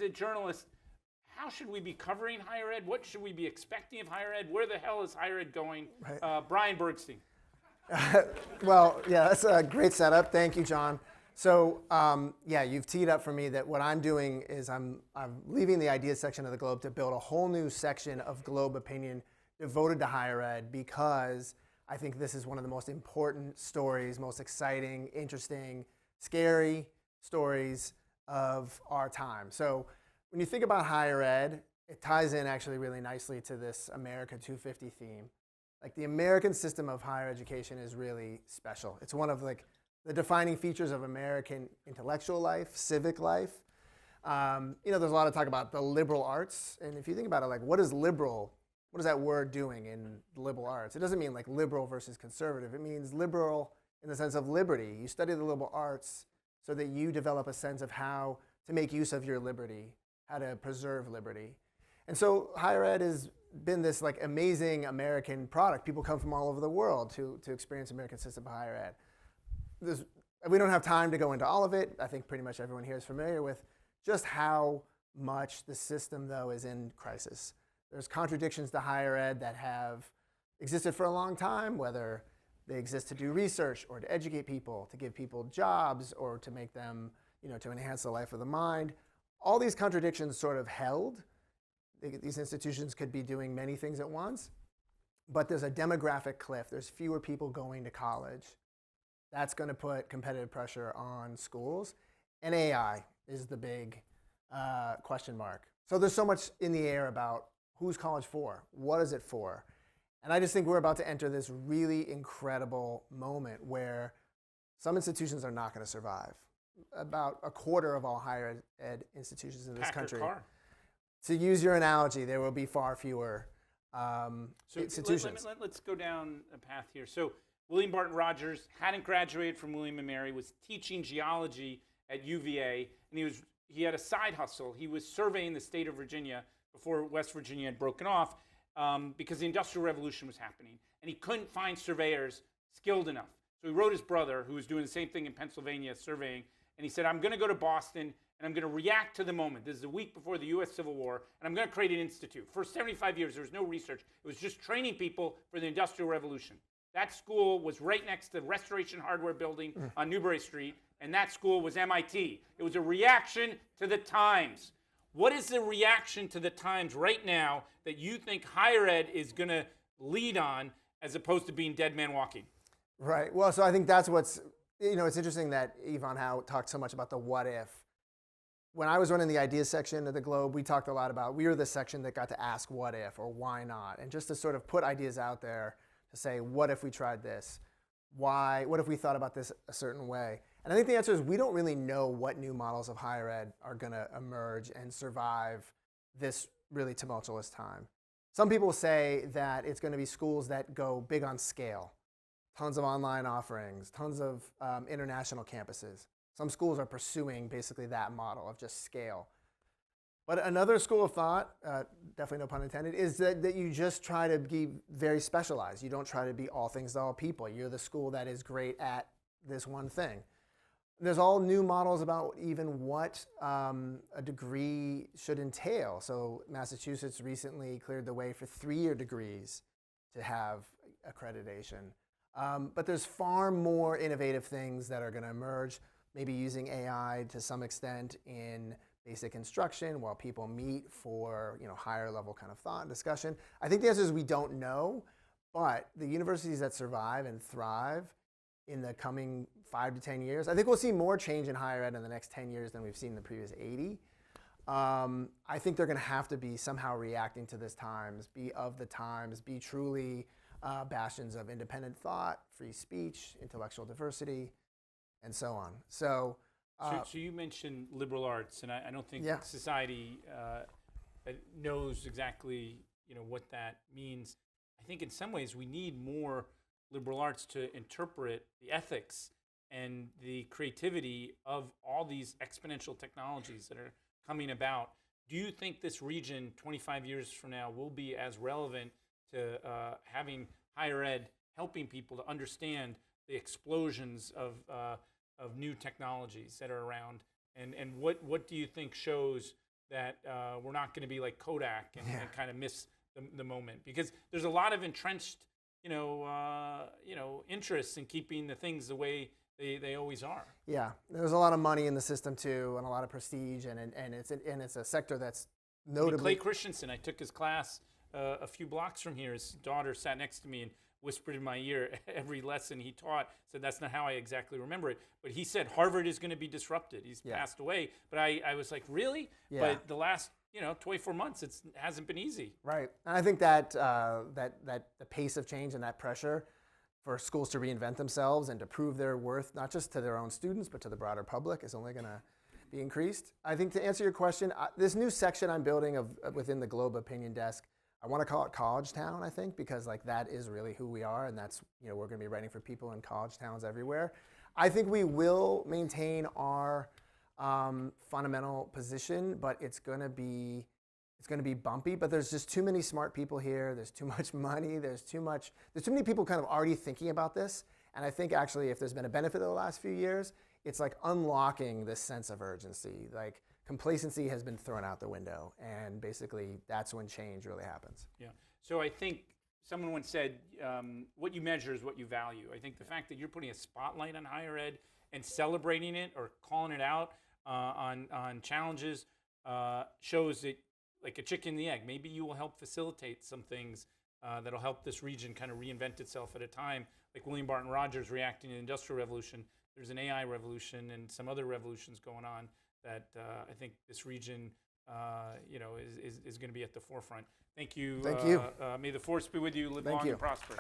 as a journalist, how should we be covering higher ed? What should we be expecting of higher ed? Where the hell is higher ed going? Right. Brian Bergstein. Well, yeah, that's a great setup. Thank you, John. So, yeah, you've teed up for me that what I'm doing is I'm leaving the ideas section of the Globe to build a whole new section of Globe opinion devoted to higher ed, because I think this is one of the most important stories, most exciting, interesting, scary stories of our time. So when you think about higher ed, it ties in actually really nicely to this America 250 theme. Like, the American system of higher education is really special. It's one of like the defining features of American intellectual life, civic life. You know, there's a lot of talk about the liberal arts, and if you think about it, like, what is liberal? What is that word doing in the liberal arts? It doesn't mean like liberal versus conservative. It means liberal in the sense of liberty. You study the liberal arts so that you develop a sense of how to make use of your liberty, how to preserve liberty. And so higher ed has been this like amazing American product. People come from all over the world to experience American system of higher ed. We don't have time to go into all of it. I think pretty much everyone here is familiar with just how much the system, though, is in crisis. There's contradictions to higher ed that have existed for a long time, whether they exist to do research or to educate people, to give people jobs, or to make them, you know, to enhance the life of the mind. All these contradictions sort of held. These institutions could be doing many things at once, but there's a demographic cliff. There's fewer people going to college. That's going to put competitive pressure on schools. And AI is the big question mark. So there's so much in the air about who's college for? What is it for? And I just think we're about to enter this really incredible moment where some institutions are not going to survive. About a quarter of all higher ed institutions in this country. Car. To use your analogy, there will be far fewer institutions. Let's go down a path here. So William Barton Rogers hadn't graduated from William & Mary, was teaching geology at UVA, and he had a side hustle. He was surveying the state of Virginia before West Virginia had broken off, because the Industrial Revolution was happening, and he couldn't find surveyors skilled enough. So he wrote his brother, who was doing the same thing in Pennsylvania, surveying, and he said, I'm going to go to Boston, and I'm going to react to the moment. This is a week before the U.S. Civil War, and I'm going to create an institute. For 75 years, there was no research. It was just training people for the Industrial Revolution. That school was right next to the Restoration Hardware building on Newbury Street, and that school was MIT. It was a reaction to the times. What is the reaction to the times right now that you think higher ed is going to lead on, as opposed to being dead man walking? Right. Well, so I think that's what's, you know, it's interesting that Yvonne Howe talked so much about the what if. When I was running the ideas section of the Globe, we talked a lot about, we were the section that got to ask what if or why not, and just to sort of put ideas out there to say, what if we tried this? Why? What if we thought about this a certain way? And I think the answer is we don't really know what new models of higher ed are going to emerge and survive this really tumultuous time. Some people say that it's going to be schools that go big on scale, tons of online offerings, tons of international campuses. Some schools are pursuing basically that model of just scale. But another school of thought, definitely no pun intended, is that you just try to be very specialized. You don't try to be all things to all people. You're the school that is great at this one thing. There's all new models about even what a degree should entail. So Massachusetts recently cleared the way for 3-year degrees to have accreditation. But there's far more innovative things that are going to emerge, maybe using AI to some extent in basic instruction while people meet for, you know, higher level kind of thought and discussion. I think the answer is we don't know, but the universities that survive and thrive in the coming 5 to 10 years, I think we'll see more change in higher ed in the next 10 years than we've seen in the previous 80. I think they're going to have to be somehow reacting to this times, be of the times, be truly bastions of independent thought, free speech, intellectual diversity, and so on. So you mentioned liberal arts, and I don't think society knows exactly, you know, what that means. I think in some ways we need more liberal arts to interpret the ethics and the creativity of all these exponential technologies that are coming about. Do you think this region 25 years from now will be as relevant to having higher ed helping people to understand the explosions of new technologies that are around? And what do you think shows that we're not going to be like Kodak and kind of miss the moment, because there's a lot of entrenched, interests in keeping the things the way they always are. Yeah, there's a lot of money in the system too, and a lot of prestige, and it's a sector that's notably. Clay Christensen, I took his class a few blocks from here. His daughter sat next to me and whispered in my ear every lesson he taught. Said that's not how I exactly remember it, but he said Harvard is going to be disrupted. He's passed away, but I was like, really? Yeah. But the last 24 months, it hasn't been easy. Right, and I think that that the pace of change and that pressure for schools to reinvent themselves and to prove their worth, not just to their own students, but to the broader public, is only going to be increased. I think to answer your question, this new section I'm building within the Globe Opinion Desk, I want to call it College Town, I think, because like that is really who we are, and that's, we're going to be writing for people in college towns everywhere. I think we will maintain our fundamental position, but it's going to be bumpy. But there's just too many smart people here. There's too much money. There's too many people kind of already thinking about this. And I think actually, if there's been a benefit of the last few years, it's like unlocking this sense of urgency. Like complacency has been thrown out the window, and basically that's when change really happens. Yeah. So I think someone once said, what you measure is what you value. I think the fact that you're putting a spotlight on higher ed and celebrating it or calling it out on challenges shows that, like a chicken and the egg, maybe you will help facilitate some things that'll help this region kind of reinvent itself at a time. Like William Barton Rogers reacting to the Industrial Revolution, there's an AI revolution and some other revolutions going on that I think this region is going to be at the forefront. Thank you. Thank you. May the force be with you. Live Thank long you. and prosper.